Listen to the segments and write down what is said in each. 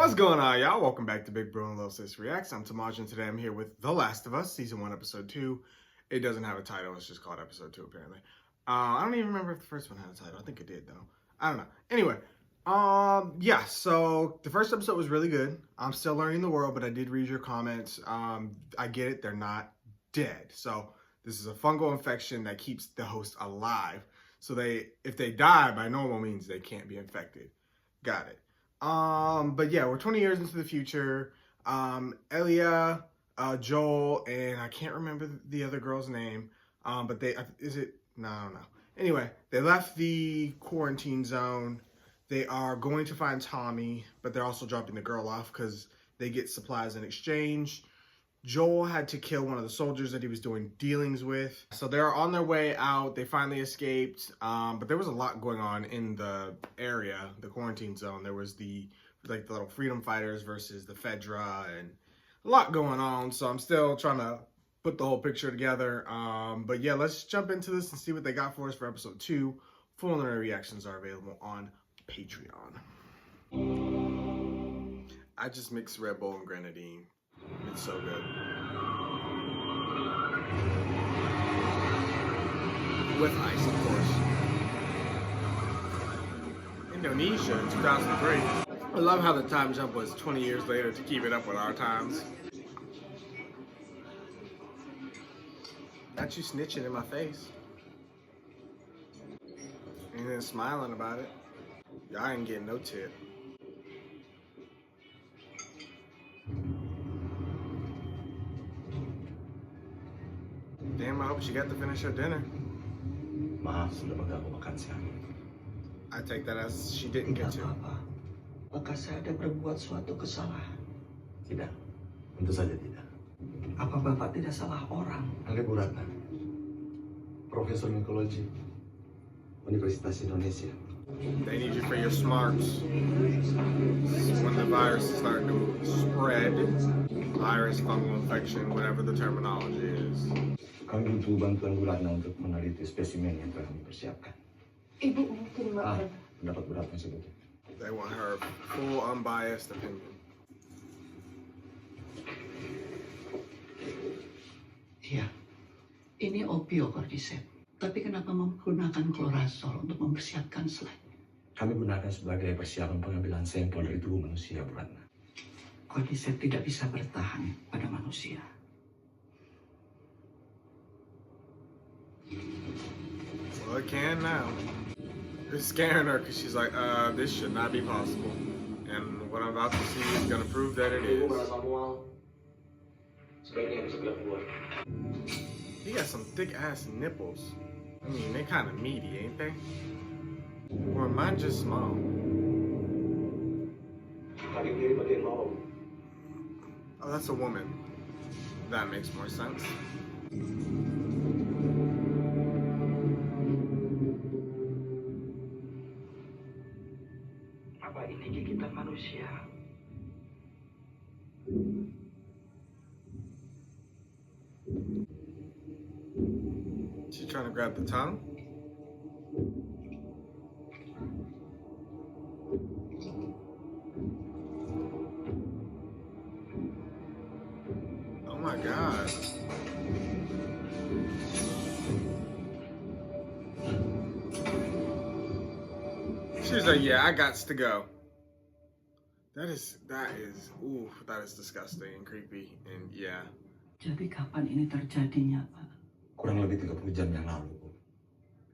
What's going on, y'all? Welcome back to Big Bro and Little Sis Reacts. I'm Tamaj, and today I'm here with The Last of Us, Season 1, Episode 2. It doesn't have a title. It's just called Episode 2, apparently. I don't even remember if the first one had a title. I think it did, though. I don't know. Anyway, yeah, so the first episode was really good. I'm still learning the world, but I did read your comments. I get it. They're not dead. So this is a fungal infection that keeps the host alive. So if they die, by normal means, they can't be infected. Got it. But yeah, we're 20 years into the future. Elia, Joel, and I can't remember the other girl's name. But I don't know. Anyway, they left the quarantine zone. They are going to find Tommy, but they're also dropping the girl off because they get supplies in exchange. Joel had to kill one of the soldiers that he was doing dealings with. So they're on their way out. They finally escaped. But there was a lot going on in the area, the quarantine zone. There was the little freedom fighters versus the Fedra and a lot going on. So I'm still trying to put the whole picture together. But yeah, let's jump into this and see what they got for us for episode 2. Full preliminary reactions are available on Patreon. I just mixed Red Bull and grenadine. It's so good. With ice, of course. Indonesia, 2003. I love how the time jump was 20 years later to keep it up with our times. Got you snitching in my face. And then smiling about it. Y'all ain't getting no tip. Damn, I hope she got to finish her dinner. Maaf, sudah mengganggu makan siang. I take that as she didn't get to. Tidak apa-apa. Apakah saya ada berbuat suatu kesalahan? Tidak, tentu saja tidak. Apa Bapak tidak salah orang? Angga Bu Ratna, Profesor Mikologi, Universitas Indonesia. They need you for your smarts. When the virus is starting to spread, virus, fungal infection, whatever the terminology is. Kami butuh bantuan Bu Ratna untuk meneliti spesimen yang telah kami persiapkan. Ibu mungkin Pendapat Bu Ratna sebetulnya. They want her full, unbiased opinion. Iya, ini opiocordyceps. Tapi kenapa menggunakan klorazol untuk mempersiapkan slide? Kami gunakan sebagai persiapan pengambilan sampel dari tubuh manusia, Bu Ratna. Cordyceps tidak bisa bertahan pada manusia. Well, it can now. It's scaring her because she's like, this should not be possible. And what I'm about to see is going to prove that it is. He got some thick ass nipples. I mean, they kind of meaty, ain't they? Or mine just small. Oh, that's a woman. That makes more sense. Apa ini gigitan manusia? She trying to grab the tongue? Oh my God. She's like, yeah, I got to go. That is disgusting and creepy, and yeah. Jadi kapan ini terjadinya, Pak? Kurang lebih 30 jam yang lalu, Bu.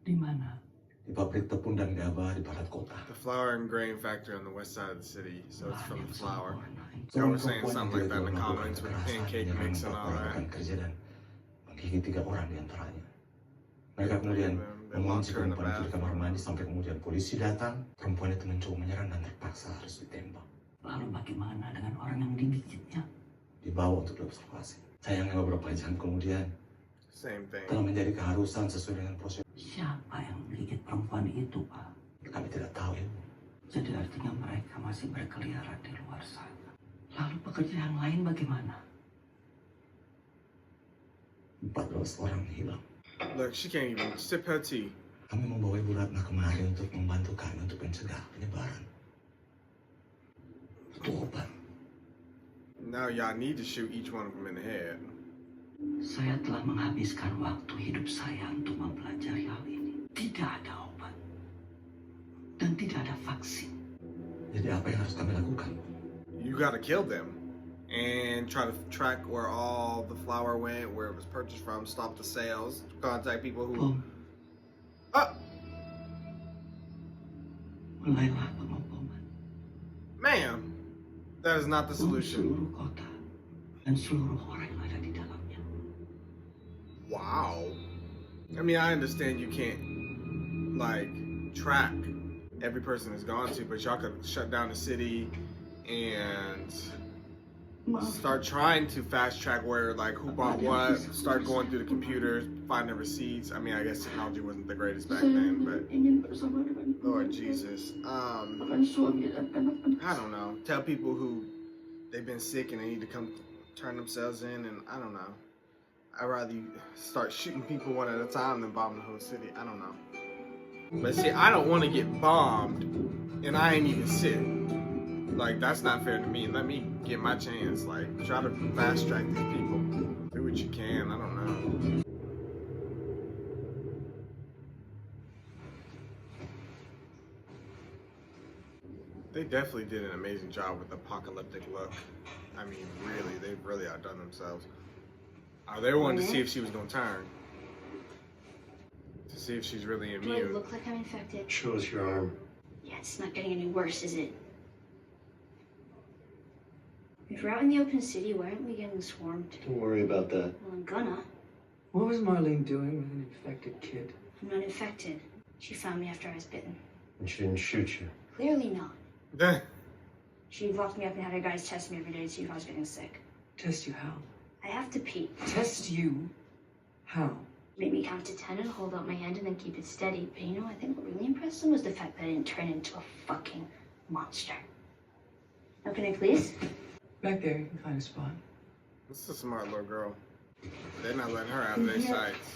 Di mana? Di pabrik tepung dan gabah di barat kota. The flour and grain factory on the west side of the city, so it's from the flour. So we're saying something like that in the comments with pancake mix and all that. Kerja dan menggigit 3 orang di antaranya. Mereka kemudian mengunci perempuan itu di kamar mandi sampai kemudian polisi datang. Perempuan itu mencoba menyerang dan terpaksa harus ditembak. Lalu bagaimana dengan orang yang digigitnya? Dibawa untuk diobservasi. Sayangnya beberapa jam kemudian Same thing. telah menjadi keharusan sesuai dengan prosedur. Siapa yang menggigit perempuan itu, Pak? Kami tidak tahu, Ibu. Jadi artinya mereka masih berkeliaran di luar sana. Lalu pekerja yang lain bagaimana? 14 orang hilang. Look, she can't even sip her tea. Kami membawa Ibu Ratna kemari untuk membantu kami untuk mencegah penyebaran. Butuh obat. Now y'all need to shoot each one of them in the head. Saya telah menghabiskan waktu hidup saya untuk mempelajari hal ini. Tidak ada obat. Dan tidak ada vaksin. Jadi apa yang harus kami lakukan? You gotta kill them and try to track where all the flour went, where it was purchased from, stop the sales, contact people who... Oh! Mulailah pengoboman. Ma'am, that is not the solution. Seluruh kota dan seluruh orang yang ada di dalamnya. Wow. I mean, I understand you can't, like, track every person has gone to, but y'all could shut down the city and start trying to fast track where, like, who bought what, start going through the computers, find the receipts. I mean, I guess technology wasn't the greatest back then, but Lord Jesus. I don't know. Tell people who they've been sick and they need to come turn themselves in, and I don't know. I'd rather you start shooting people one at a time than bomb the whole city. I don't know. But see, I don't want to get bombed and I ain't even sick. Like, that's not fair to me. Let me get my chance. Like, try to fast track these people. Do what you can. I don't know. They definitely did an amazing job with the apocalyptic look. I mean, really, they've really outdone themselves. They wanted to see if she was going to turn. To see if she's really Do I immune. look like I'm infected? Show us your arm. Yeah, it's not getting any worse, is it? If we're out in the open city, why aren't we getting swarmed? Don't worry about that. Well, I'm gonna. What was Marlene doing with an infected kid? I'm not infected. She found me after I was bitten. And she didn't shoot you. Clearly not. She locked me up and had her guys test me every day to see if I was getting sick. Test you how? I have to pee. Test you how? Made me count to 10 and hold out my hand and then keep it steady. But you know, I think what really impressed them was the fact that I didn't turn into a fucking monster. Now can I please? Back there, you can find a spot. This is a smart little girl. They're not letting her out of their sights.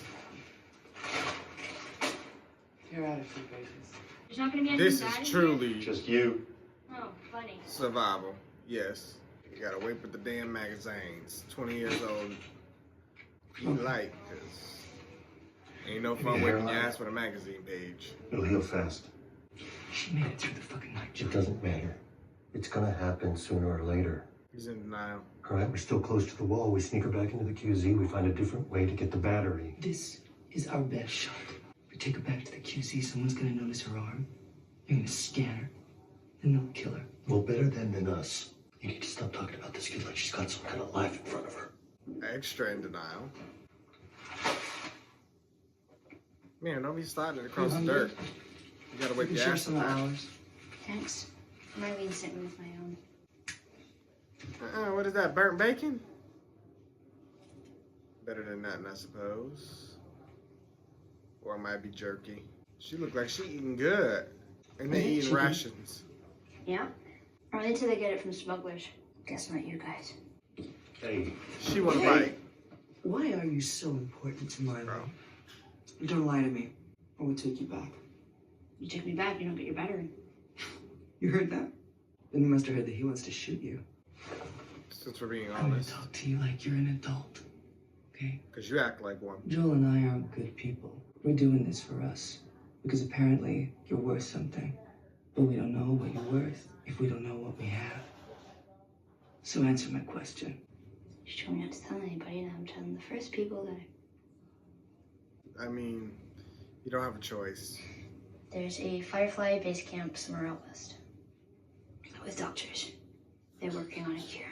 You're out of two pages. There's not gonna be anything This bad in is here? truly Just you. Oh, funny. survival. Yes. You gotta wait for the damn magazines. 20 years old. You like, cause ain't no fun waiting your ass for the magazine page. It'll heal fast. She made it through the fucking night. It doesn't matter. It's gonna happen sooner or later. He's in denial. All right, we're still close to the wall. We sneak her back into the QZ. We find a different way to get the battery. This is our best shot. If we take her back to the QZ, someone's gonna notice her arm. They're gonna scan her. Then they'll kill her. Well, better them than us. You need to stop talking about this kid like she's got some kind of life in front of her. Extra in denial. Man, don't be sliding across the dirt. You gotta wait You the can share ass some to turn. hours. Thanks. Marlene sent me with my own. What is that, burnt bacon? Better than nothing, I suppose. Or it might be jerky. She look like she eating good. And they eating Chicken. rations. Yeah? Or until they get it from smugglers. Guess not you guys. Hey, She want to bite. Why are you so important to my Bro. life? Don't lie to me, or we'll take you back. You take me back, you don't get your battery. You heard that? Then you must have heard that he wants to shoot you. Since we're being I'm gonna honest. talk to you like you're an adult, okay? Because you act like one. Joel and I aren't good people. We're doing this for us. Because apparently you're worth something. But we don't know what you're worth if we don't know what we have. So answer my question. You told me not to tell anybody, and I'm telling the first people that I mean, you don't have a choice. there's a Firefly base camp somewhere out west. With doctors. They're working on a cure.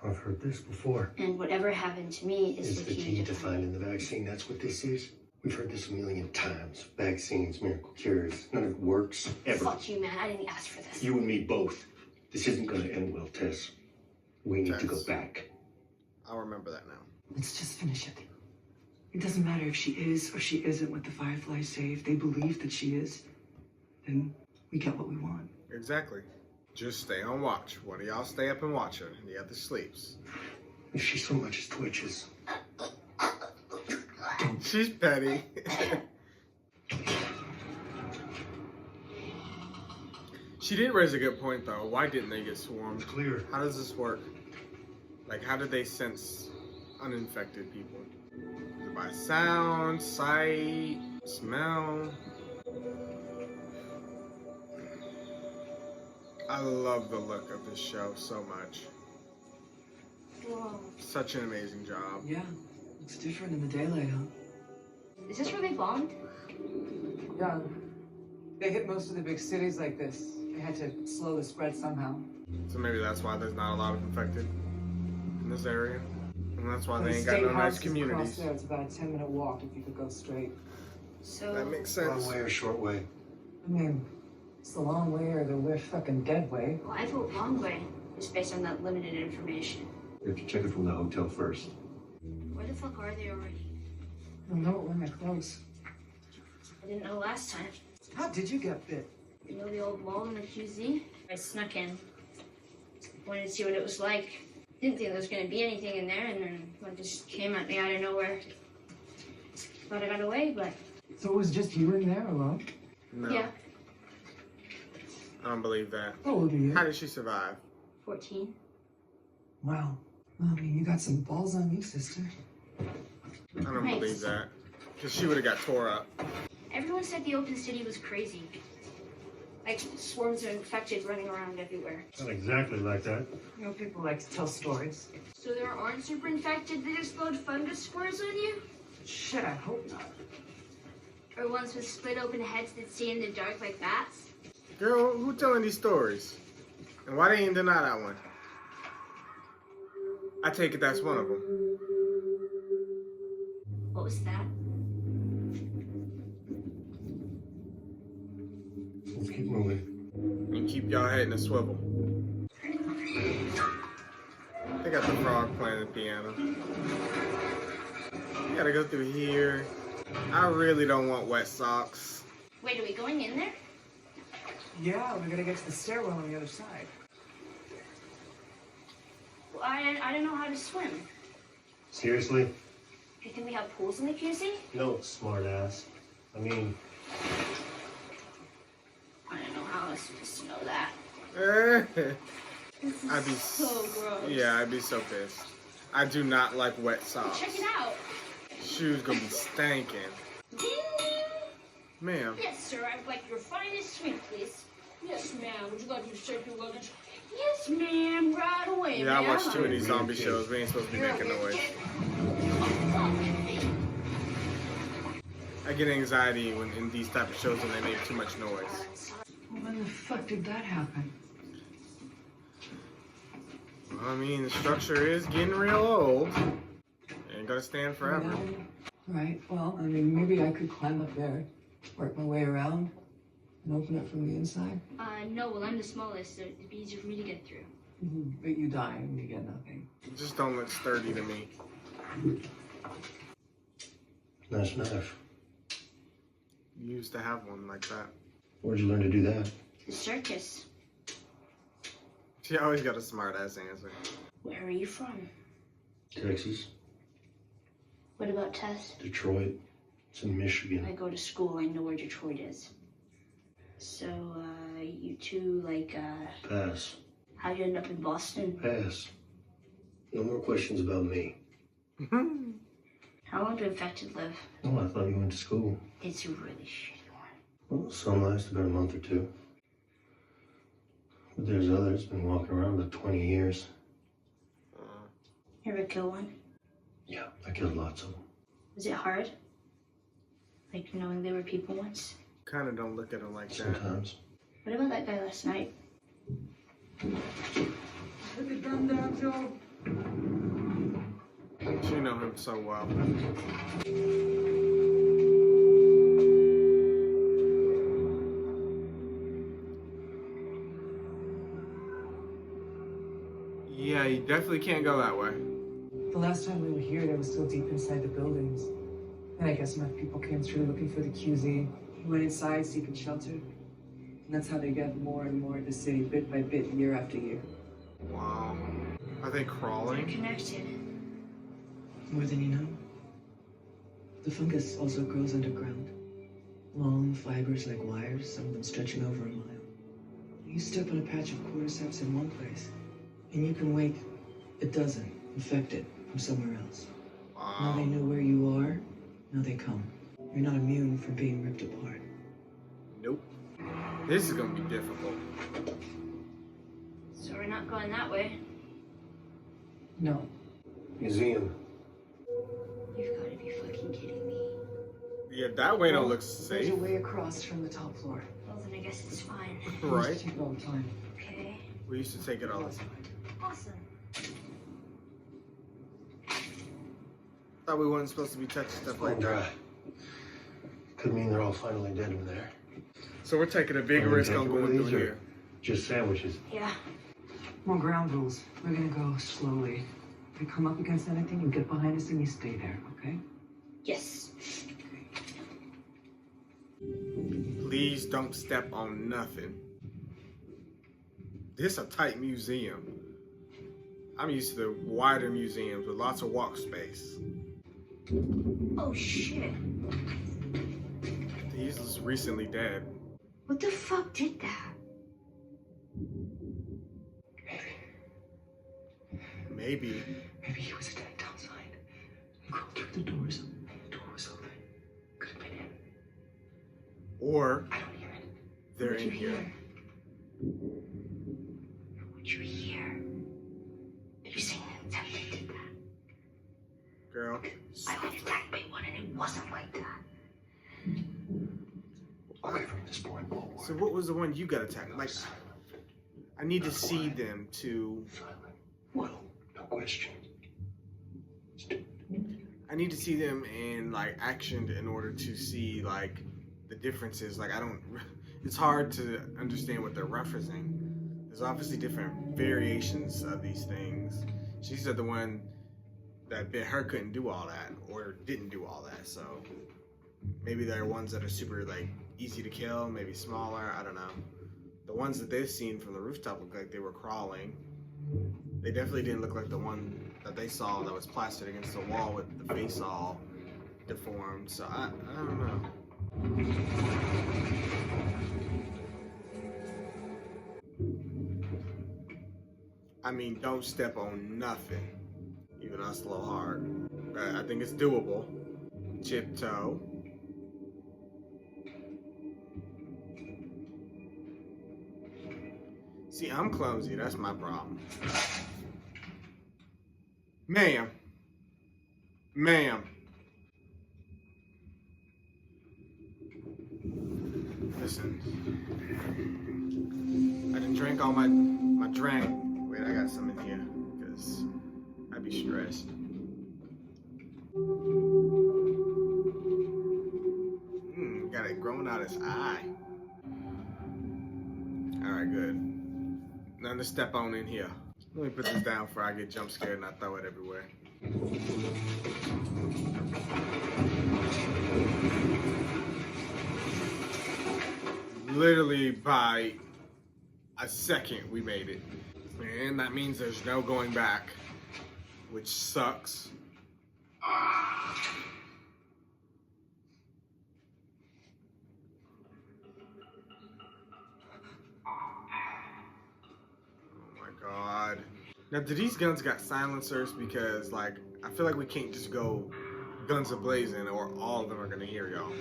I've heard this before. And whatever happened to me is It's the key to finding the vaccine. That's what this is. We've heard this a million times. Vaccines, miracle cures. None of it works, ever. Fuck you, man. I didn't ask for this. You and me both. This isn't gonna end well, Tess. We need to go Tess. back. I'll remember that now. Let's just finish it. It doesn't matter if she is or she isn't what the Fireflies say. If they believe that she is, then we get what we want. Exactly. Just stay on watch. One of y'all stay up and watch her, and the other sleeps. If she so much as twitches, She's petty. She did raise a good point, though. Why didn't they get swarmed? clear. How does this work? Like, how did they sense uninfected people? Is it by sound, sight, smell? I love the look of this show so much. Whoa. Such an amazing job. Yeah, looks different in the daylight, huh? Is this where they bombed? Yeah. They hit most of the big cities like this. They had to slow the spread somehow. So maybe that's why there's not a lot of infected in this area. And that's why The they ain't got state no nice house is across communities. there. It's about a 10-minute walk if you could go straight. So That makes Long sense. way or short way? I mean, it's the long way or the we're fucking dead way. well, I vote long way, just based on that limited information. You have to check it from the hotel first. Where the fuck are they already? I don't know when they're close. I didn't know last time. How did you get bit? You know the old wall in the QZ? I snuck in. Wanted to see what it was like. Didn't think there was gonna be anything in there, and then one just came at me out of nowhere. Thought I got away, but So it was just you in there alone? No, yeah, I don't believe that. How old are you? How did she survive? 14. Wow. Well, I mean, you got some balls on you, sister. I don't Nice. believe that. Because she would have got tore up. Everyone said the open city was crazy. Like swarms of infected running around everywhere. Not exactly like that. You know, people like to tell stories. So there aren't super infected that explode fungus spores on you? Shit, I hope not. Or ones with split open heads that see in the dark like bats? Girl, who telling these stories? And why they ain't deny that one? I take it that's one of them. What was that? Let's keep moving. And keep y'all head in a swivel. They got the frog playing the piano. You gotta go through here. I really don't want wet socks. Wait, are we going in there? Yeah, we're gonna get to the stairwell on the other side. Well, I don't know how to swim. Seriously? Do you think we have pools in the QC? No, smart ass. I mean, I don't know how I was supposed to know that. This is I'd be so gross. Yeah, I'd be so pissed. I do not like wet socks. Check it out. Shoes gonna be stanking. Ding ding. Ma'am. Yes, sir. I'd like your finest suite, please. Yes, ma'am. Would you like me to check your luggage? Yes, ma'am. Right away, Yeah, ma'am. I watch too many zombie shows. We ain't supposed to be making noise. I get anxiety when in these type of shows when they make too much noise. Well, when the fuck did that happen? I mean, the structure is getting real old. Ain't gonna stand forever. Right, well, I mean, maybe I could climb up there, work my way around, and open it from the inside. No. Well, I'm the smallest, so it'd be easier for me to get through. But you die and you get nothing. It just don't look sturdy to me. nice knife. You used to have one like that. Where'd you learn to do that? The circus. She always got a smart ass answer. Where are you from? Texas, What about Tess? Detroit, it's in I Michigan. go to school. I know where Detroit is. So, you two, Pass. how'd you end up in Boston? Pass. No more questions about me. How long do infected live? Oh, I thought you went to school. It's a really shitty one. Well, some last about a month or two. But there's others been walking around about 20 years. You ever kill one? Yeah, I killed lots of them. Was it hard? Like knowing they were people once? Kind of don't look at them like that. Sometimes. What about that guy last night? Put the gun down, Joe. You know him so well. Yeah, you definitely can't go that way. The last time we were here, they were still deep inside the buildings. And I guess enough people came through looking for the QZ. We went inside seeking shelter. And that's how they got more and more of the city, bit by bit, year after year. Wow. Are they They're crawling? connected. More than you know. The fungus also grows underground. Long fibers like wires, some of them stretching over a mile. You step on a patch of cordyceps in one place, and you can wake a dozen infected from somewhere else. Now Wow. they know where you are. Now they come. You're not immune from being ripped apart. Nope. This is gonna be difficult. So we're not going that way. No. Museum. You've got to be fucking kidding me. Yeah, that way don't look There's safe. a way across from the top floor. Well, then I guess it's fine. We used to Right? take it all the time. Okay. We used to take it all the That's time. fine. Awesome. Thought we weren't supposed to be touching stuff like Going that. dry. Could mean they're all finally dead in there. So we're taking a big Are we risk on taking going one of through these, or here. Just sandwiches. Yeah. More ground rules. We're gonna go slowly. If we come up against anything, you get behind us and you stay there, okay? Yes. Please don't step on nothing. This a tight museum. I'm used to the wider museums with lots of walk space. Oh shit. He's just recently dead. What the fuck did that? Maybe. Maybe he was attacked outside. We crawled through the doors and the door was open. Could have been him. Or I don't hear it. they're What'd in you here. hear? What'd you hear? Did you say an attempted did that? Girl. I went attacked by one and it wasn't like that. Away from this point forward. So what was the one you got attacked? Like, I need to see them to. Silent. Well, no question. I need to see them in like action in order to see like the differences. Like I don't. It's hard to understand what they're referencing. There's obviously different variations of these things. She said the one that bit her couldn't do all that or didn't do all that. So maybe there are ones that are super like easy to kill, maybe smaller. I don't know. The ones that they've seen from the rooftop look like they were crawling. They definitely didn't look like the one that they saw that was plastered against the wall with the face all deformed. So I don't know. I mean, don't step on nothing. Even though it's a little hard. But I think it's doable. Tiptoe. See, I'm clumsy. That's my problem. Ma'am. Ma'am. Listen. I didn't drink all my drink. Wait, I got some in here because I'd be stressed. Got it growing out his eye. Alright, good. Nothing to step on in here. Let me put this down before I get jump scared and I throw it everywhere. Literally by a second we made it. And that means there's no going back, which sucks. God. Now, do these guns got silencers? Because, like, I feel like we can't just go guns a-blazing or all of them are gonna hear y'all.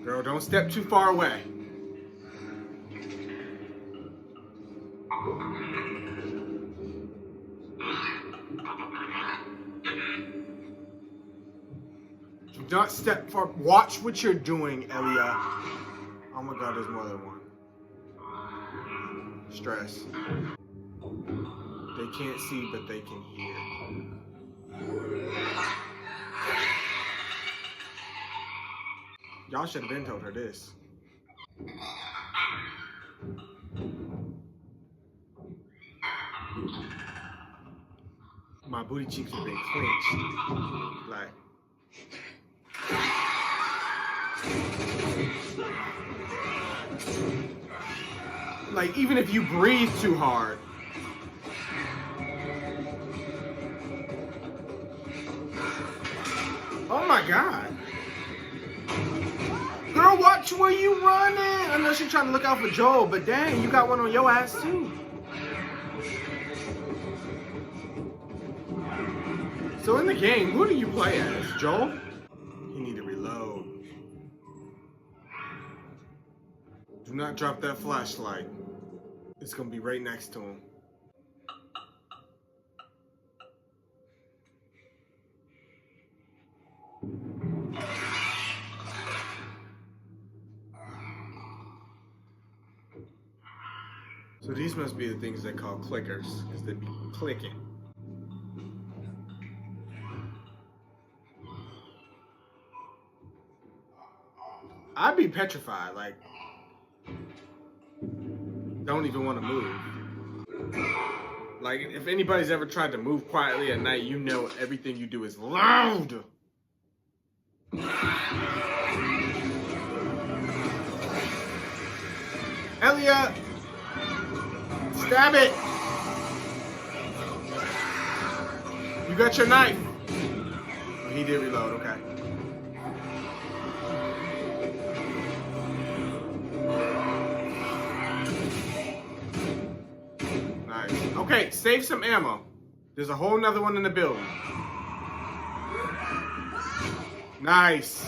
Girl, don't step too far away. Do not step far. Watch what you're doing, Elia. Oh my God, there's more than one. Stress. They can't see, but they can hear. Y'all should have been told her this. My booty cheeks have been clenched. Like. Like, even if you breathe too hard. Oh my God. Girl, watch where you running. I know she's trying to look out for Joel, but dang, you got one on your ass too. So in the game, who do you play as? Joel? You need to reload. Do not drop that flashlight. It's gonna be right next to him. So these must be the things they call clickers, because they be clicking. I'd be petrified, like, don't even want to move. Like, if anybody's ever tried to move quietly at night, you know everything you do is loud. Elliot! Stab it! You got your knife. He did reload, okay. Nice. Okay, save some ammo. There's a whole nother one in the building. Nice.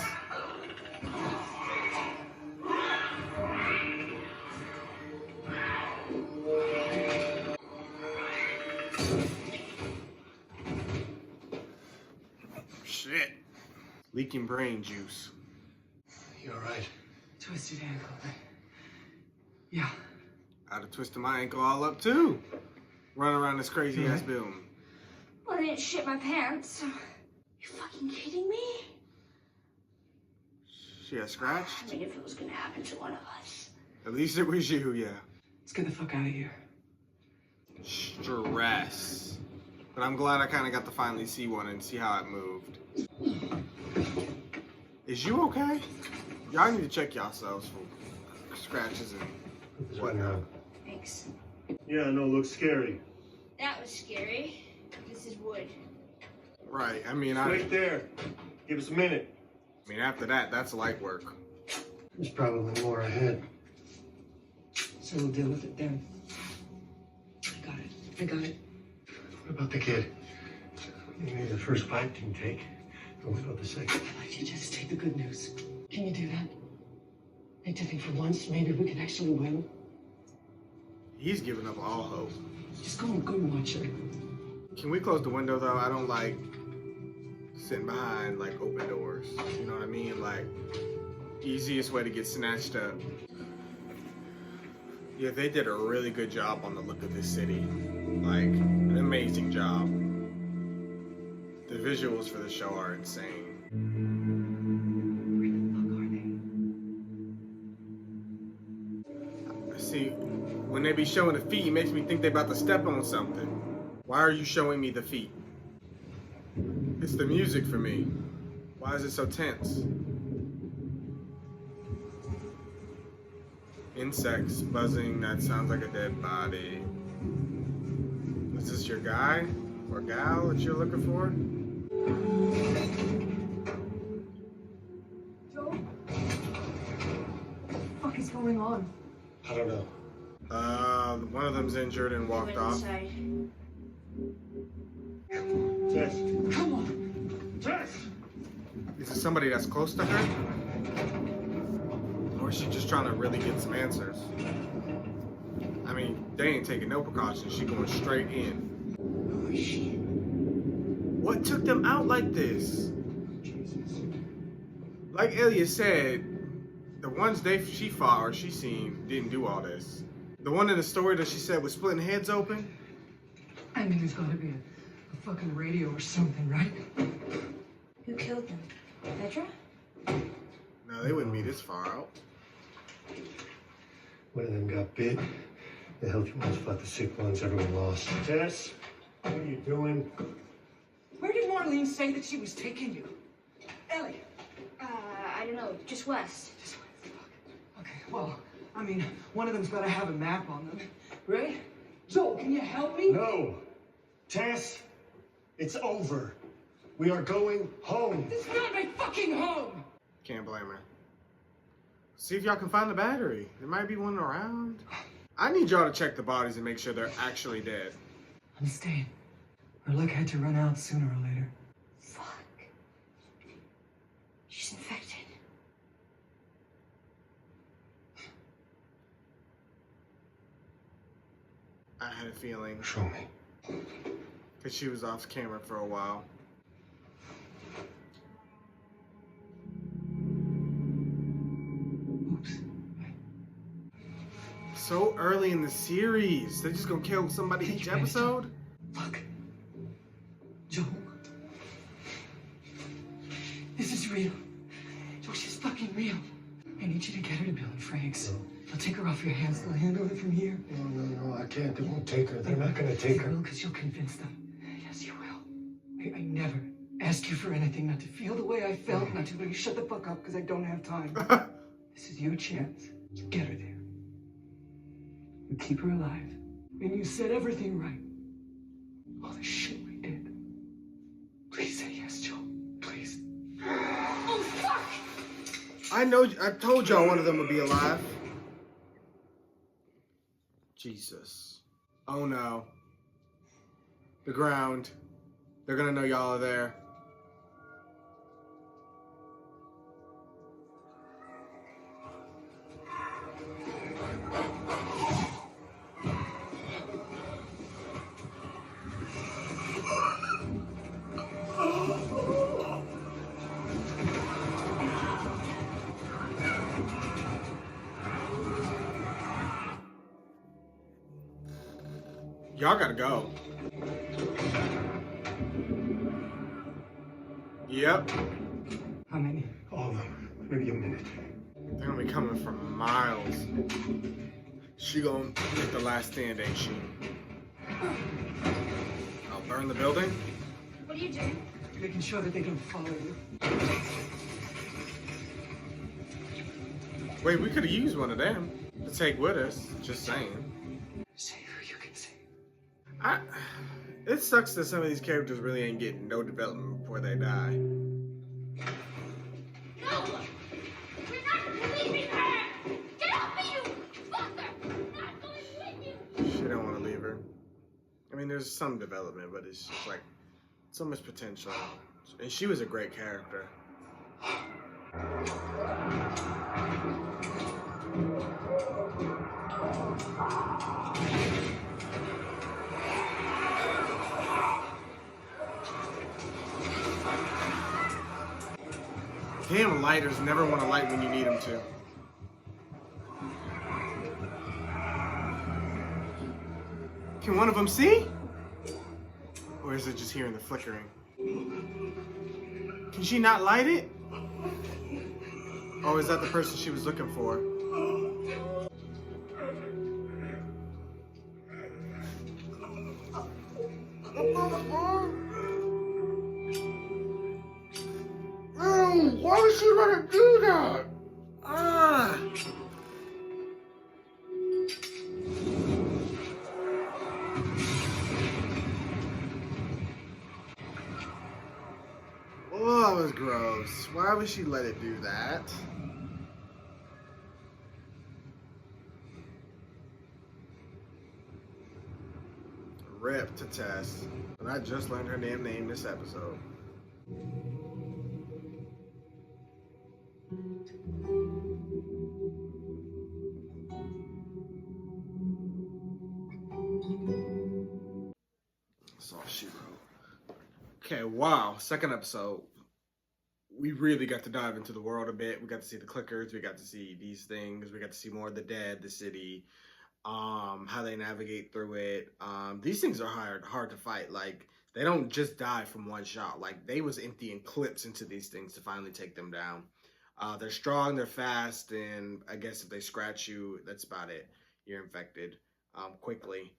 Shit. Leaking brain juice. You all right? Twisted ankle. Yeah. I'd have twisted my ankle all up too. Running around this crazy ass building. Well, I didn't shit my pants. You fucking kidding me? She had scratched? I mean, if it was gonna happen to one of us. At least it was you, yeah. Let's get the fuck out of here. Stress. But I'm glad I kind of got to finally see one and see how it moved. Is you okay? Y'all need to check yourselves for scratches and whatnot. Thanks. Yeah, no, looks scary. That was scary. This is wood. Right, I mean, Right there. Give us a minute. after that, that's light work. There's probably more ahead. So we'll deal with it then. I got it. What about the kid? You made the first pipe didn't take. And what about the second? Why don't you just take the good news? Can you do that? I think for once, maybe we can actually win. He's giving up all hope. Just go and watch her. Can we close the window though? I don't like sitting behind like open doors. You know what I mean? Like, easiest way to get snatched up. Yeah, they did a really good job on the look of this city. Like, an amazing job. The visuals for the show are insane. Where the fuck are they? See, when they be showing the feet, it makes me think they about to step on something. Why are you showing me the feet? It's the music for me. Why is it so tense? Insects buzzing, that sounds like a dead body. Is this your guy or gal that you're looking for? Joe? What the fuck is going on? I don't know. One of them's injured and walked Went off. inside. Tess. Come on. Tess! Is it somebody that's close to her? Or is she just trying to really get some answers? I mean, they ain't taking no precautions. She going straight in. Oh, shit. What took them out like this? Like Elliot said, the ones she fought or she seen didn't do all this. The one in the story that she said was splitting heads open? I mean, there's gotta be a fucking radio or something, right? Who killed them? Petra? No, they wouldn't be this far out. One of them got bit. The healthy ones fought the sick ones. Everyone lost. Tess, what are you doing? Where did Marlene say that she was taking you? Ellie. I don't know. Just west. Okay, well, I mean, one of them's gotta have a map on them, right? Joel, can you help me? No. Tess, it's over. We are going home. This is not my fucking home! Can't blame her. See if y'all can find the battery. There might be one around. I need y'all to check the bodies and make sure they're actually dead. I'm staying. Our luck had to run out sooner or later. She's infected. I had a feeling. Show me. Because she was off camera for a while. Oops. So early in the series. They're just gonna kill somebody Take each your medicine. episode? Fuck. Joe. This is real. Joe, she's fucking real. I need you to get her to Bill and Frank's. They'll take her off your hands. They'll handle it from here. No, I can't. They won't take her. They're not gonna take They her. will, because you'll convince them. Yes, you will. I never ask you for anything, not to feel the way I felt, not to. You shut the fuck up, because I don't have time. This is your chance. You get her there. You keep her alive. And you said everything right. All the shit we did. Please say yes, Joe. Please. Oh, fuck! I told y'all one of them would be alive. Jesus. Oh no. The ground. They're gonna know y'all are there. Y'all gotta go. Yep. How many? All of them. Maybe a minute. They're gonna be coming from miles. She gonna make the last stand, ain't she? I'll burn the building. What are you doing? Making sure that they don't follow you. Wait, we could have used one of them to take with us. Just saying. Say who you can say. It sucks that some of these characters really ain't getting no development before they die. No! We're not leaving her! Get off me, you fucker! I'm not going with you! She don't want to leave her. I mean, there's some development, but it's just like so much potential. And she was a great character. Damn lighters never want to light when you need them to. Can one of them see? Or is it just hearing the flickering? Can she not light it? Oh, is that the person she was looking for? Why would she let her do that? Ah! Oh, that was gross. Why would she let it do that? Rip to Tess. And I just learned her damn name this episode. That's all she wrote. Okay, wow. Second episode. We really got to dive into the world a bit. We got to see the clickers. We got to see these things. We got to see more of the dead, the city, how they navigate through it. These things are hard to fight. Like, they don't just die from one shot. Like, they was emptying clips into these things to finally take them down. They're strong, they're fast, and I guess if they scratch you, that's about it. You're infected quickly.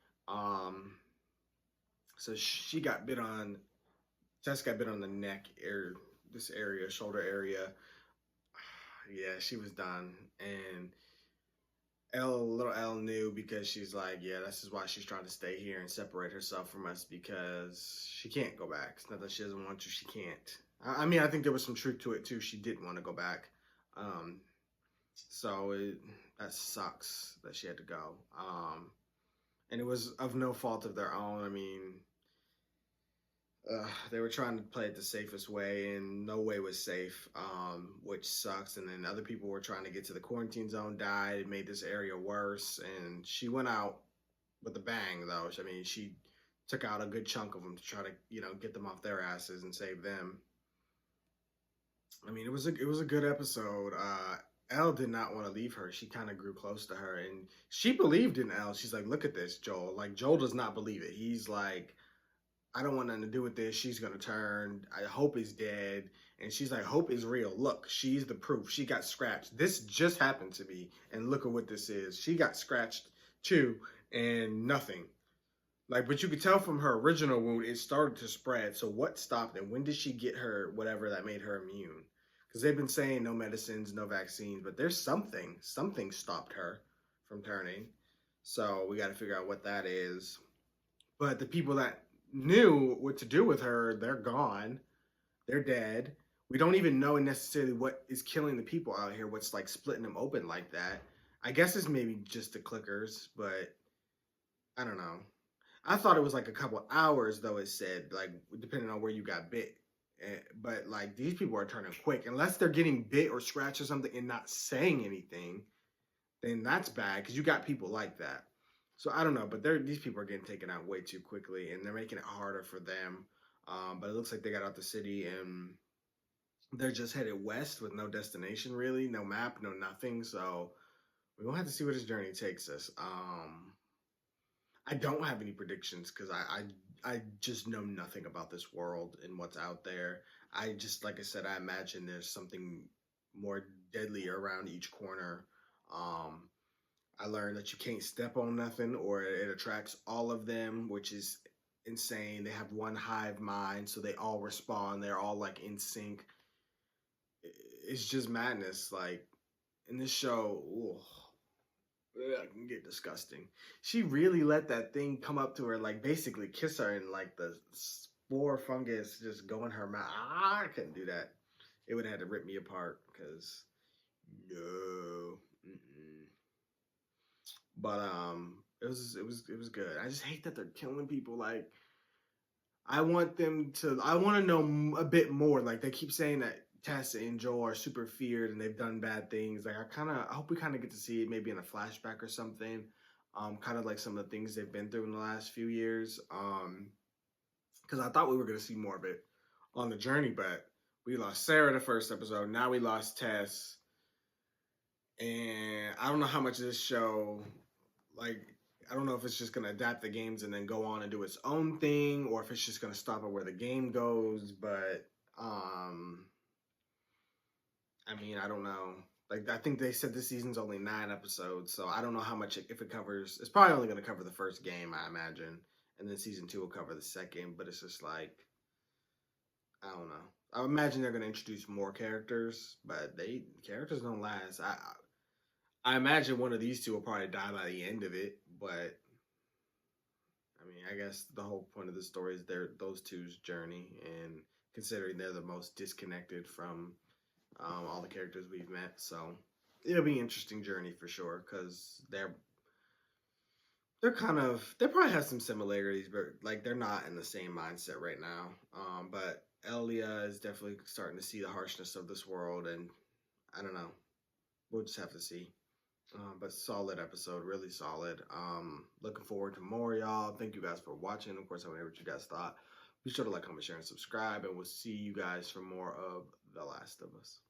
So she got bit on, Tess got bit on the neck, this area, shoulder area. Yeah, she was done. And little Elle knew, because she's like, yeah, this is why she's trying to stay here and separate herself from us, because she can't go back. It's not that she doesn't want to, she can't. I mean, I think there was some truth to it too. She didn't want to go back. That sucks that she had to go. And it was of no fault of their own. I mean, They were trying to play it the safest way, and no way was safe, which sucks. And then other people were trying to get to the quarantine zone, died, it made this area worse. And she went out with a bang, though. I mean, she took out a good chunk of them to try to, get them off their asses and save them. I mean, it was a good episode. Elle did not want to leave her. She kind of grew close to her, and she believed in Elle. She's like, "Look at this, Joel." Like, Joel does not believe it. He's like, "I don't want nothing to do with this. She's gonna turn. Hope is dead." And she's like, "Hope is real. Look, she's the proof. She got scratched. This just happened to me, and look at what this is. She got scratched too, and nothing." Like, but you could tell from her original wound, it started to spread. So what stopped it? When did she get her whatever that made her immune? Because they've been saying no medicines, no vaccines, but there's something. Something stopped her from turning. So we got to figure out what that is. But the people that knew what to do with her, they're gone. They're dead. We don't even know necessarily what is killing the people out here, what's like splitting them open like that. I guess it's maybe just the clickers, but I don't know. I thought it was like a couple hours, though, it said, like, depending on where you got bit. But, like, these people are turning quick. Unless they're getting bit or scratched or something and not saying anything, then that's bad because you got people like that. So, I don't know. But these people are getting taken out way too quickly, and they're making it harder for them. But it looks like they got out the city, and they're just headed west with no destination, really. No map, no nothing. So, we're going to have to see where this journey takes us. I don't have any predictions because I just know nothing about this world and what's out there. I just, like I said, I imagine there's something more deadly around each corner. I learned that you can't step on nothing or it attracts all of them, which is insane. They have one hive mind, so they all respond. They're all like in sync. It's just madness. Like in this show, ooh, it can get disgusting. She really let that thing come up to her, like basically kiss her, and like the spore fungus just go in her mouth. I couldn't do that. It would have had to rip me apart because no. Mm-mm. But it was good. I just hate that they're killing people. Like I want to know a bit more. Like they keep saying that Tess and Joel are super feared and they've done bad things. Like I hope we kind of get to see it maybe in a flashback or something. Kind of like some of the things they've been through in the last few years. Because I thought we were going to see more of it on the journey, but we lost Sarah the first episode. Now we lost Tess. And I don't know how much of this show, like, I don't know if it's just going to adapt the games and then go on and do its own thing, or if it's just going to stop at where the game goes. But, I mean, I don't know. Like, I think they said this season's only 9 episodes, so I don't know how much, if it covers. It's probably only going to cover the first game, I imagine. And then season 2 will cover the second, but it's just like, I don't know. I imagine they're going to introduce more characters, but characters don't last. I imagine one of these two will probably die by the end of it, but I mean, I guess the whole point of the story is those two's journey, and considering they're the most disconnected from all the characters we've met, so it'll be an interesting journey for sure because they probably have some similarities, but like they're not in the same mindset right now. But Elia is definitely starting to see the harshness of this world, and I don't know. We'll just have to see. But solid episode, really solid. Looking forward to more, y'all. Thank you guys for watching. Of course, I want to hear what you guys thought. Be sure to like, comment, share, and subscribe, and we'll see you guys for more of The Last of Us.